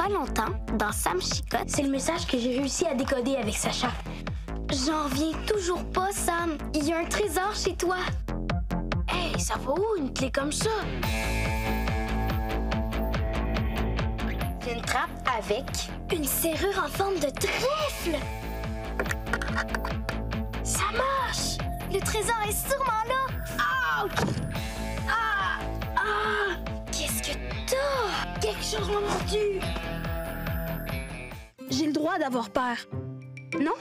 pas longtemps, dans Sam Chicotte, c'est le message que j'ai réussi à décoder avec Sacha. J'en reviens toujours pas, Sam. Il y a un trésor chez toi. Hey, ça va où, une clé comme ça? Il y a une trappe avec une serrure en forme de trèfle. Ça marche! Le trésor est sûrement là. Ouch! Ah! Ah! Qu'est-ce que t'as? Quelque chose m'a mordu. J'ai le droit d'avoir peur. Non?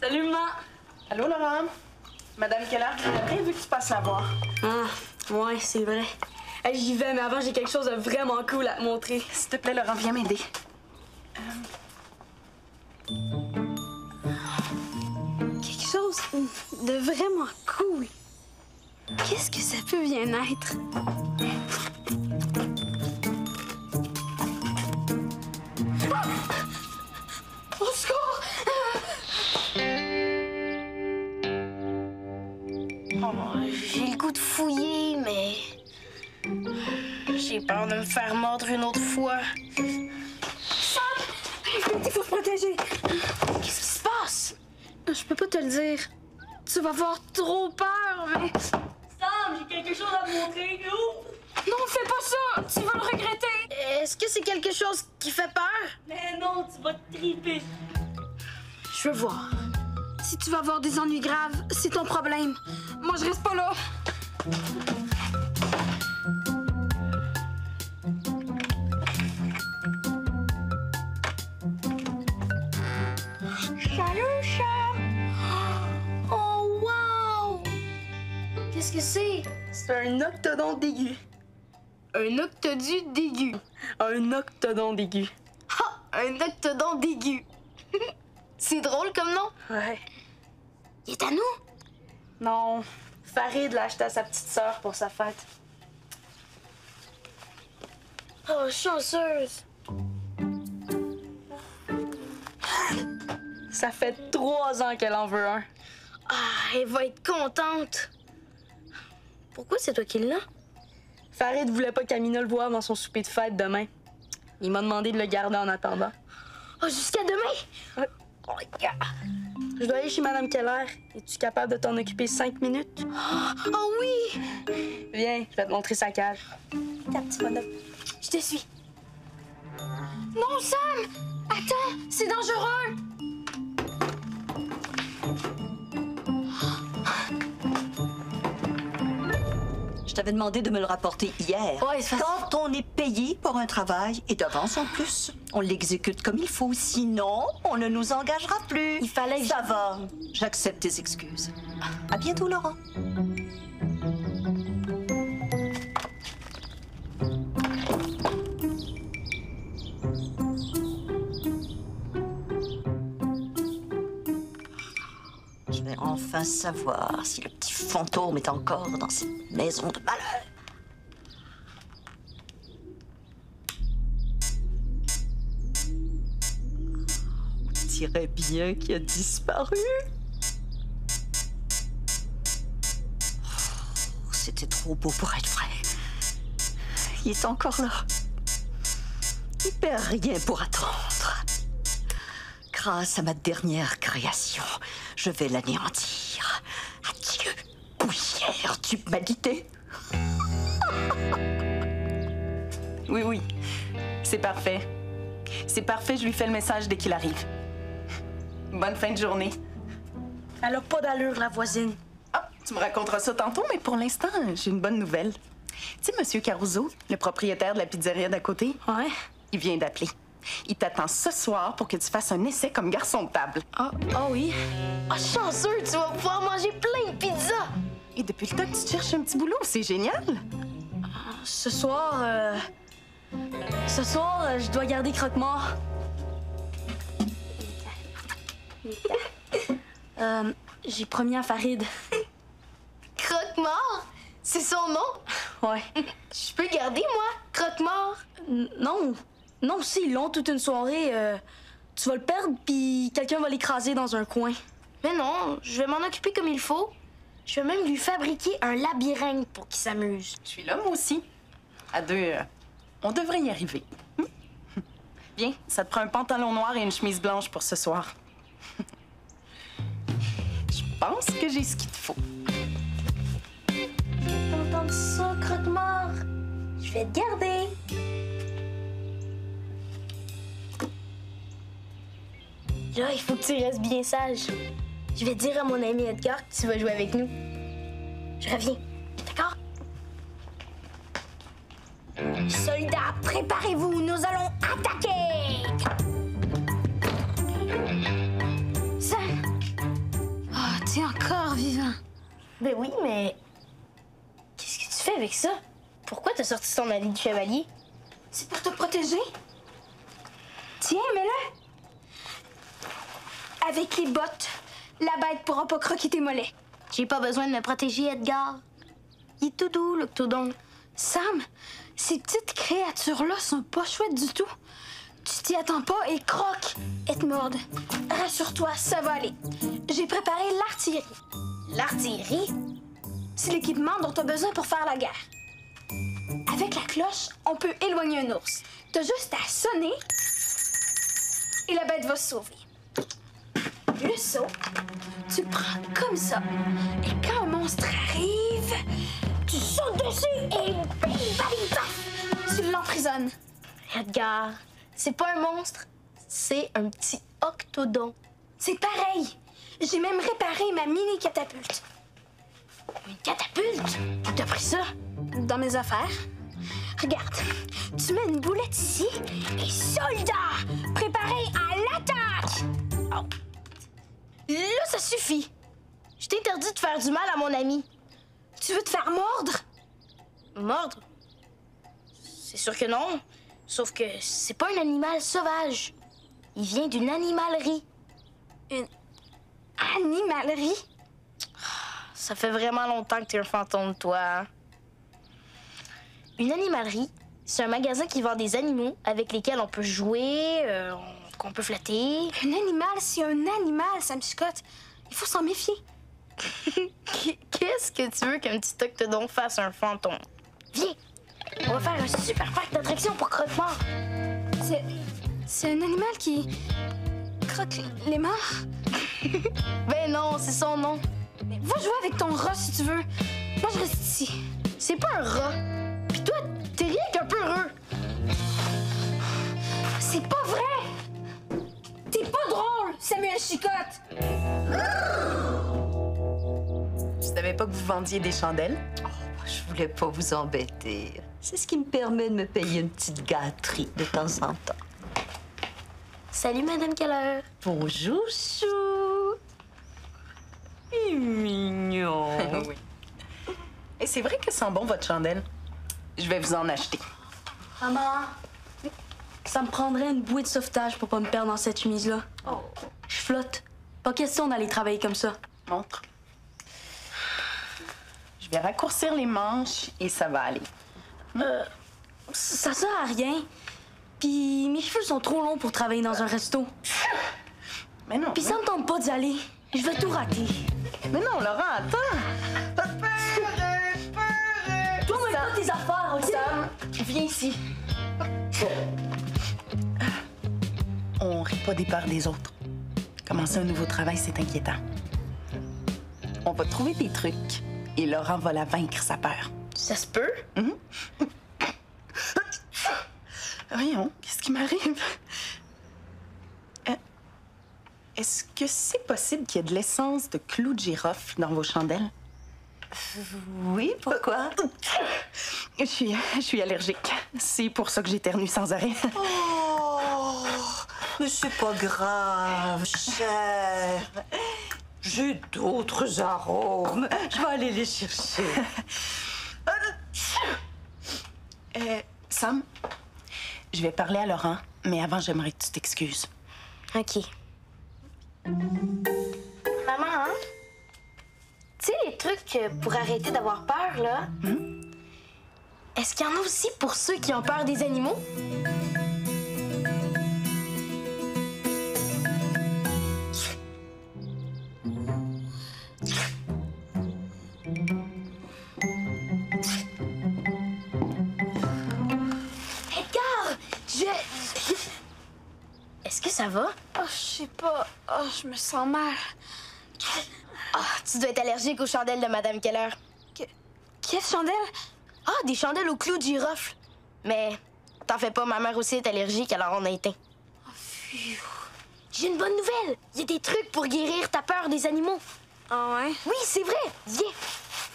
Salut, maman! Allô, Laurent? Madame Keller, j'ai vu que tu passes la voir. Ah, ouais, c'est vrai. Hey, j'y vais, mais avant, j'ai quelque chose de vraiment cool à te montrer. S'il te plaît, Laurent, viens m'aider. Quelque chose de vraiment cool. Qu'est-ce que ça peut bien être? Au secours! Oh, j'ai le goût de fouiller, mais... j'ai peur de me faire mordre une autre fois. Sam! Il faut se protéger. Qu'est-ce qui se passe? Je peux pas te le dire. Tu vas avoir trop peur, mais... Sam, j'ai quelque chose à te montrer. Non, fais pas ça! Tu vas le regretter! Est-ce que c'est quelque chose qui fait peur? Mais non, tu vas te triper. Je veux voir. Si tu vas avoir des ennuis graves, c'est ton problème. Moi, je reste pas là. Salut, Sam! Oh, wow! Qu'est-ce que c'est? C'est un octodon d'aigu. Un octodus d'aigu. Un octodon d'aigu. Ah! Un octodon d'aigu. C'est drôle comme nom. Ouais. Il est à nous? Non. Farid l'a acheté à sa petite sœur pour sa fête. Oh, chanceuse. Ça fait 3 ans qu'elle en veut un. Ah, elle va être contente. Pourquoi c'est toi qui l'as? Farid voulait pas qu'Amina le voie dans son souper de fête demain. Il m'a demandé de le garder en attendant. Oh, jusqu'à demain? Ouais. Oh, regarde. Je dois aller chez Madame Keller. Es-tu capable de t'en occuper 5 minutes? Oh oui! Viens, je vais te montrer sa cage. Ta petite bonhomme. Je te suis. Non, Sam! Attends, c'est dangereux! Je t'avais demandé de me le rapporter hier. Ouais, c'est facile. Quand on est payé pour un travail, et d'avance en plus, on l'exécute comme il faut. Sinon, on ne nous engagera plus. Il fallait que Ça va. J'accepte tes excuses. À bientôt, Laurent. Je vais enfin savoir si le petit fantôme est encore dans cette maison de malheur. On dirait bien qu'il a disparu. Oh, c'était trop beau pour être vrai. Il est encore là. Il perd rien pour attendre. Grâce à ma dernière création, je vais l'anéantir. Adieu, poussière d'humanité. Oui, oui. C'est parfait. C'est parfait, je lui fais le message dès qu'il arrive. Bonne fin de journée. Elle a pas d'allure, la voisine. Ah, tu me raconteras ça tantôt, mais pour l'instant, j'ai une bonne nouvelle. Tu sais, Monsieur Caruso, le propriétaire de la pizzeria d'à côté, Ouais? il vient d'appeler. Il t'attend ce soir pour que tu fasses un essai comme garçon de table. Ah oui? Oh, chanceux, tu vas pouvoir manger plein de pizzas! Et depuis le temps que tu cherches un petit boulot, c'est génial. Ce soir, je dois garder Croque-Mort. J'ai promis à Farid. Croque-mort? C'est son nom? Ouais. Je peux garder, moi, croque-mort? Non, si, ils l'ont toute une soirée. Tu vas le perdre, puis quelqu'un va l'écraser dans un coin. Mais non, je vais m'en occuper comme il faut. Je vais même lui fabriquer un labyrinthe pour qu'il s'amuse. Je suis là, moi aussi. À deux, on devrait y arriver. Viens, ça te prend un pantalon noir et une chemise blanche pour ce soir. Je pense que j'ai ce qu'il te faut. T'entends ça, croque-mort? Je vais te garder. Là, il faut que tu restes bien sage. Je vais dire à mon ami Edgar que tu vas jouer avec nous. Je reviens. D'accord? Soldats, préparez-vous, nous allons attaquer! Ça... Oh, t'es encore vivant. Ben oui, mais... Qu'est-ce que tu fais avec ça? Pourquoi t'as sorti ton habit de chevalier? C'est pour te protéger? Tiens, mets-le. Avec les bottes, la bête pourra pas croquer tes mollets. J'ai pas besoin de me protéger, Edgar. Il est tout doux, l'octodon. Sam, ces petites créatures-là sont pas chouettes du tout. Tu t'y attends pas et croque et te morde. Rassure-toi, ça va aller. J'ai préparé l'artillerie. L'artillerie? C'est l'équipement dont tu as besoin pour faire la guerre. Avec la cloche, on peut éloigner un ours. T'as juste à sonner et la bête va se sauver. Le saut, tu le prends comme ça. Et quand un monstre arrive, tu sautes dessus et bing, bang, paf, tu l'emprisonnes. Edgar, c'est pas un monstre, c'est un petit octodon. C'est pareil. J'ai même réparé ma mini catapulte. Une catapulte? Où t'as pris ça? Dans mes affaires. Regarde, tu mets une boulette ici et soldats, préparés à l'attaque! Oh. Là, ça suffit. Je t'interdis de faire du mal à mon ami. Tu veux te faire mordre? Mordre? C'est sûr que non. Sauf que c'est pas un animal sauvage. Il vient d'une animalerie. Une animalerie? Ça fait vraiment longtemps que t'es un fantôme, toi. Une animalerie, c'est un magasin qui vend des animaux avec lesquels on peut jouer, qu'on peut flatter. Un animal, c'est un animal, Sam Scott. Il faut s'en méfier. Qu'est-ce que tu veux qu'un petit octodon fasse un fantôme? Viens, on va faire un super parc d'attractions pour croque-mort. C'est un animal qui croque les morts. Ben non, c'est son nom. Mais va jouer avec ton rat si tu veux. Moi, je reste ici. C'est pas un rat. Puis toi, t'es rien qu'un peu heureux. C'est pas vrai! T'es pas drôle, Samuel Chicotte! Je savais pas que vous vendiez des chandelles. Oh, je voulais pas vous embêter. C'est ce qui me permet de me payer une petite gâterie de temps en temps. Salut, Madame Keller. Bonjour, Chou. Il est mignon. Oui. Et c'est vrai que sent bon votre chandelle. Je vais vous en acheter. Maman, ça me prendrait une bouée de sauvetage pour pas me perdre dans cette chemise-là. Oh. Je flotte. Pas question d'aller travailler comme ça. Montre. Je vais raccourcir les manches et ça va aller. Ça sert à rien. Puis mes cheveux sont trop longs pour travailler dans un resto. Mais non. Puis ça me tente pas d'y aller. Je vais tout rater. Mais non, Laurent, attends. Toi, moi, pas tes affaires, OK? Sam, viens ici. On rit pas des peurs des autres. Commencer un nouveau travail, c'est inquiétant. On va trouver des trucs et Laurent va la vaincre, sa peur. Ça se peut? Voyons, qu'est-ce qui m'arrive? Est-ce que c'est possible qu'il y ait de l'essence de clou de girofle dans vos chandelles? Oui, pourquoi? Je suis allergique. C'est pour ça que j'éternue sans arrêt. Oh, mais c'est pas grave, cher. J'ai d'autres arômes. Je vais aller les chercher. Sam, je vais parler à Laurent, mais avant, j'aimerais que tu t'excuses. OK. Maman, hein? Tu sais, les trucs pour arrêter d'avoir peur, là? Est-ce qu'il y en a aussi pour ceux qui ont peur des animaux? ça va? Oh, je sais pas. Oh, je me sens mal. Ah, tu dois être allergique aux chandelles de Madame Keller. Quelle chandelle? Ah, des chandelles au clou de girofle. Mais t'en fais pas, ma mère aussi est allergique, alors on a éteint. J'ai une bonne nouvelle. Il y a des trucs pour guérir ta peur des animaux. Ah ouais? Oui, c'est vrai. Viens.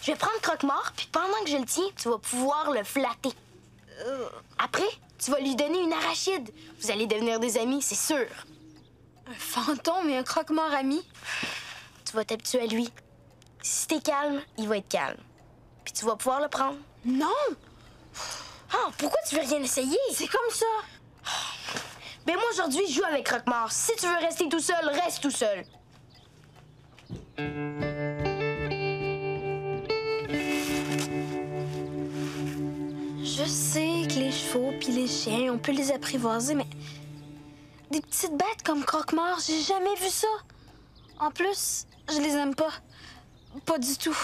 Je vais prendre Croque-Mort, puis pendant que je le tiens, tu vas pouvoir le flatter. Après, tu vas lui donner une arachide. Vous allez devenir des amis, c'est sûr. Un fantôme et un croque-mort ami? Tu vas t'habituer à lui. Si t'es calme, il va être calme. Puis tu vas pouvoir le prendre. Non! Ah, pourquoi tu veux rien essayer? C'est comme ça. Ben moi, aujourd'hui, je joue avec Croque-Mort. Si tu veux rester tout seul, reste tout seul. Je sais que les chevaux puis les chiens, on peut les apprivoiser, mais des petites bêtes comme Croque-Mort, j'ai jamais vu ça. En plus, je les aime pas. Pas du tout.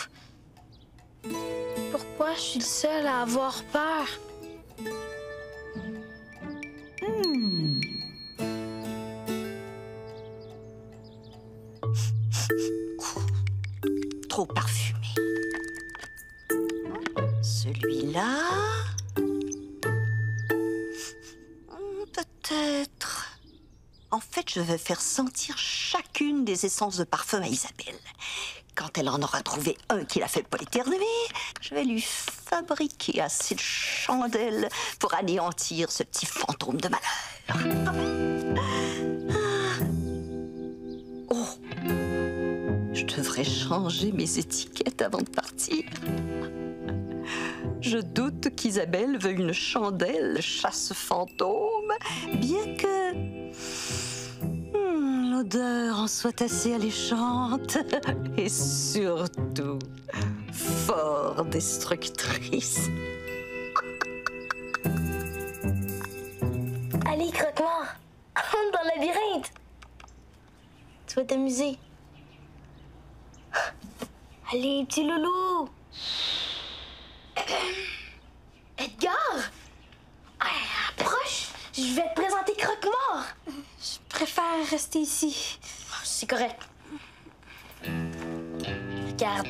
Pourquoi je suis le seul à avoir peur? Trop parfumé. Celui-là... peut-être... En fait, je vais faire sentir chacune des essences de parfum à Isabelle. Quand elle en aura trouvé un qui la fait pas éternuer, je vais lui fabriquer assez de chandelles pour anéantir ce petit fantôme de malheur. Oh! Je devrais changer mes étiquettes avant de partir. Je doute qu'Isabelle veuille une chandelle chasse-fantôme, bien que l'odeur en soit assez alléchante et surtout fort destructrice. Allez, Croque-Mort, rentre dans le labyrinthe. Tu vas t'amuser. Allez, petit loulou. Edgar! Approche! Je vais te présenter Croque-Mort. Je préfère rester ici. C'est correct. Regarde.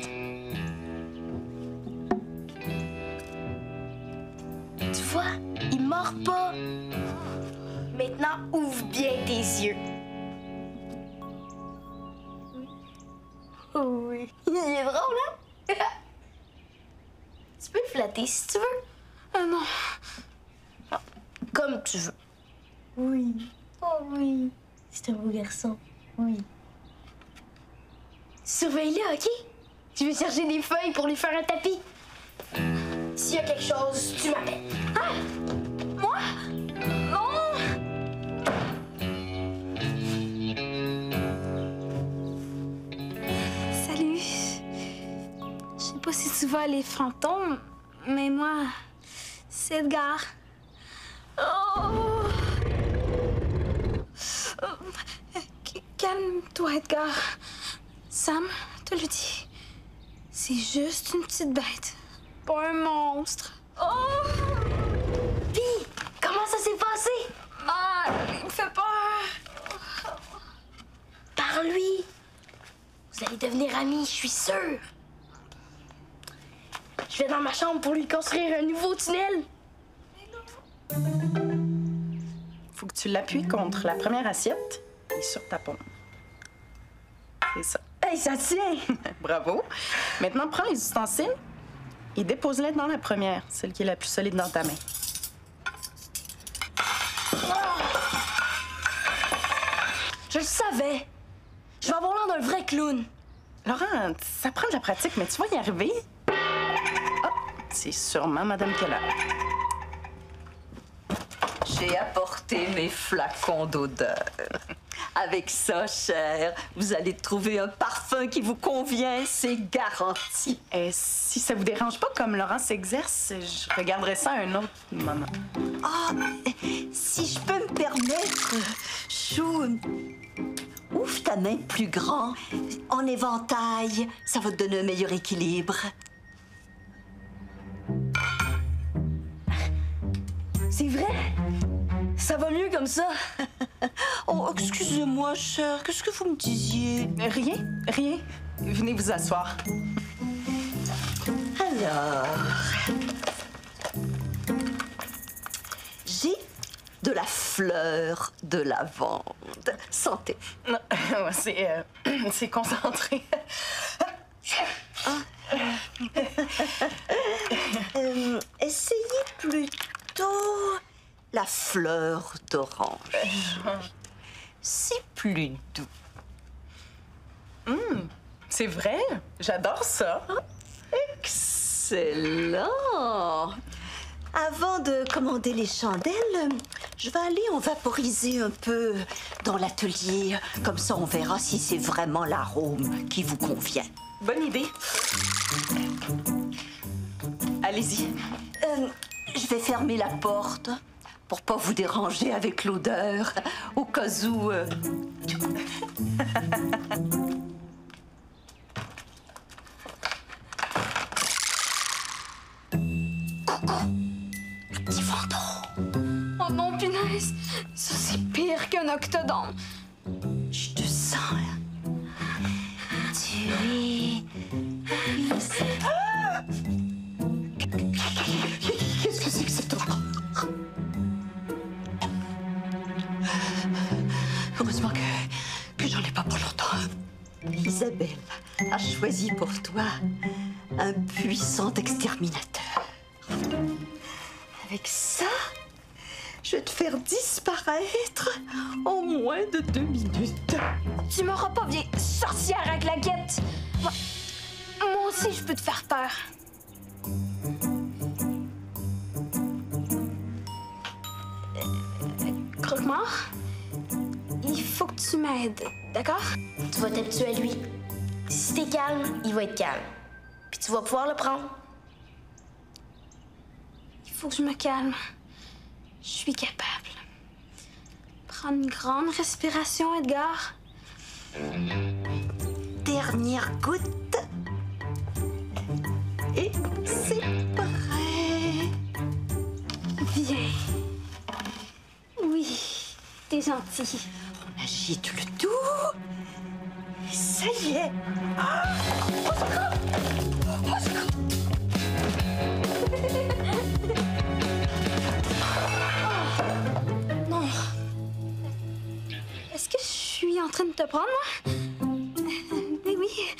Tu vois, il mord pas. Maintenant, ouvre bien tes yeux. Oh oui. Il est drôle, hein? Tu peux le flatter si tu veux. Ah non. Ah, comme tu veux. Oui. Oh oui. C'est un beau garçon. Oui. Surveille-le, OK? Je vais chercher des feuilles pour lui faire un tapis. S'il y a quelque chose, tu m'appelles. Ah! Moi? Non! Salut. Je sais pas si tu vois les fantômes, mais moi, c'est Edgar. Oh! Calme-toi, Edgar. Sam te le dit. C'est juste une petite bête, pas un monstre. Oh! Puis, comment ça s'est passé? Ah, il me fait peur. Par lui. Vous allez devenir amis, je suis sûre. Je vais dans ma chambre pour lui construire un nouveau tunnel. Faut que tu l'appuies contre la première assiette et sur ta paume. C'est ça. Hey, ça tient! Bravo. Maintenant, prends les ustensiles et dépose-les dans la première, celle qui est la plus solide dans ta main. Je le savais! Je vais avoir l'air d'un vrai clown. Laurent, ça prend de la pratique, mais tu vas y arriver. Ah, c'est sûrement Madame Keller. J'ai apporté mes flacons d'odeur. Avec ça, chère, vous allez trouver un parfum qui vous convient, c'est garanti. Si ça vous dérange pas, comme Laurent s'exerce, je regarderai ça à un autre moment. Ah, si je peux me permettre, Chou, ouvre ta main plus grand, en éventail, ça va te donner un meilleur équilibre. C'est vrai? Ça va mieux comme ça. Oh, excusez-moi, cher. Qu'est-ce que vous me disiez? Rien. Venez vous asseoir. Alors... J'ai de la fleur de lavande. Santé. Non, c'est concentré. Essayez plutôt la fleur d'orange. C'est plus doux. C'est vrai? J'adore ça. Excellent. Avant de commander les chandelles, je vais aller en vaporiser un peu dans l'atelier. Comme ça, on verra si c'est vraiment l'arôme qui vous convient. Bonne idée. Allez-y. Je vais fermer la porte pour pas vous déranger avec l'odeur, au cas où... Petit fantôme. Oh non, punaise! Ça, c'est pire qu'un octodon. Je te sens, hein? Tu es... Qu'est-ce que c'est que cette horreur? Heureusement que j'en ai pas pour longtemps. Isabelle a choisi pour toi un puissant exterminateur. Avec ça, je vais te faire disparaître en moins de 2 minutes. Tu m'auras pas, vieille sorcière à claquettes! Moi aussi, je peux te faire peur. Croque-mort, il faut que tu m'aides, d'accord? Tu vas t'habituer à lui. Si t'es calme, il va être calme. Puis tu vas pouvoir le prendre. Il faut que je me calme. Je suis capable. Prends une grande respiration, Edgar. Dernière goutte. Et c'est prêt. Viens. Oui, t'es gentil. On agite le tout. Et ça y est. Ah! Au secours! Au secours! Non. Est-ce que je suis en train de te prendre, moi? Mais oui.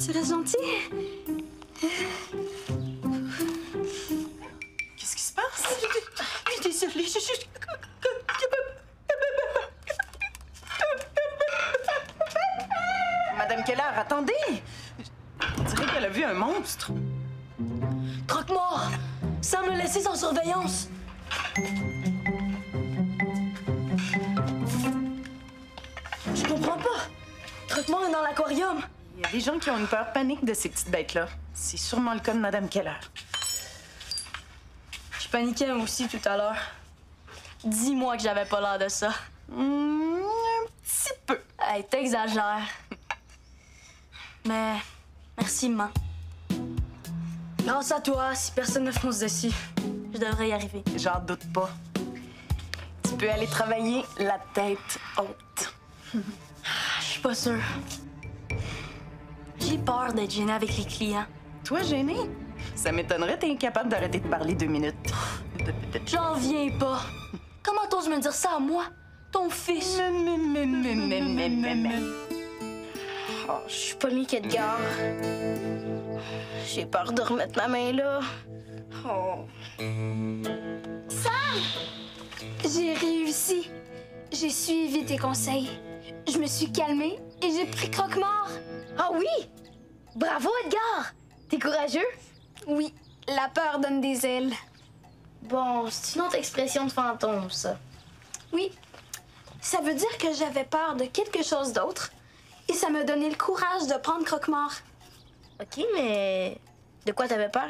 Tu restes gentil. Qu'est-ce qui se passe? Désolée, Madame Keller, attendez! On dirait qu'elle a vu un monstre. Croque-mort! Sam l'a laissé sans surveillance. Je comprends pas. Croque-mort est dans l'aquarium. Il y a des gens qui ont une peur panique de ces petites bêtes-là. C'est sûrement le cas de Madame Keller. Je paniquais moi aussi tout à l'heure. Dis-moi que j'avais pas l'air de ça. Un petit peu. Hey, t'exagères. Mais merci, maman. Grâce à toi, si personne ne fonce dessus, je devrais y arriver. J'en doute pas. Tu peux aller travailler la tête haute. Je suis pas sûre. J'ai peur d'être gênée avec les clients. Toi, gêné? Ça m'étonnerait, t'es incapable d'arrêter de parler 2 minutes. J'en viens pas. Comment t'oses me dire ça à moi, ton fils? Oh, je suis pas mieux qu'Edgar. J'ai peur de remettre ma main là. Oh. J'ai réussi. J'ai suivi tes conseils. Je me suis calmée et j'ai pris croque-mort. Ah oui! Bravo, Edgar! T'es courageux? Oui, la peur donne des ailes. Bon, c'est une autre expression de fantôme, ça. Oui, ça veut dire que j'avais peur de quelque chose d'autre et ça m'a donné le courage de prendre croque-mort. OK, mais de quoi t'avais peur?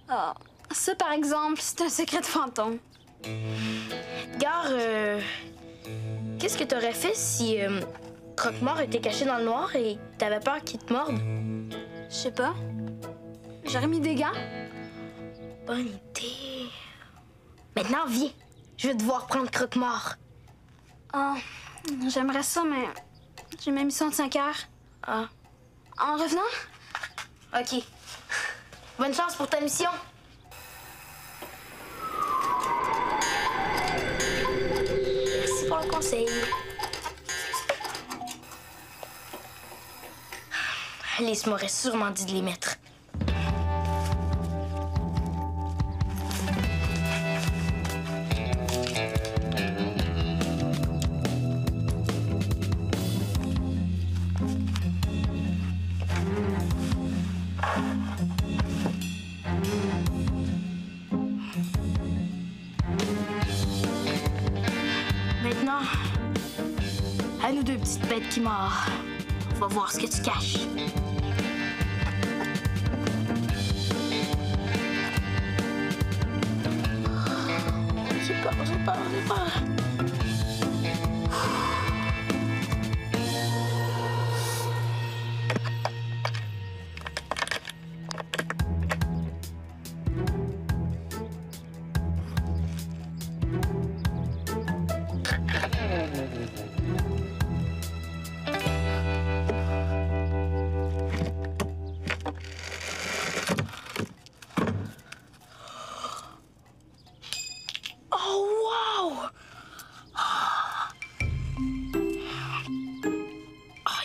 Ah, ça, par exemple, c'est un secret de fantôme. Edgar, qu'est-ce que t'aurais fait si Croque-Mort était caché dans le noir et t'avais peur qu'il te morde? Je sais pas. J'aurais mis des gants. Bonne idée. Maintenant, viens. Je vais devoir prendre Croque-Mort. Ah, j'aimerais ça, mais j'ai ma mission de 5 heures. Ah, En revenant? OK. Bonne chance pour ta mission. Merci pour le conseil. Alice m'aurait sûrement dit de les mettre. Maintenant, à nous deux petites bêtes qui mordent. On va voir ce que tu caches. J'ai peur, j'ai peur, j'ai peur.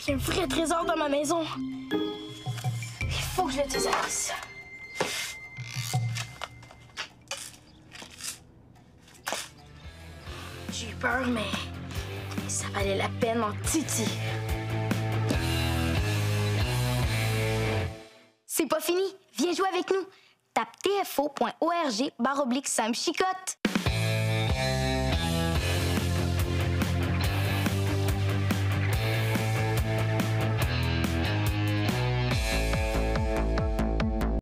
Il y a un vrai trésor dans ma maison. Il faut que je le dise à Alice. J'ai eu peur, mais ça valait la peine en titi. C'est pas fini. Viens jouer avec nous. Tape tfo.org/Sam Chicotte.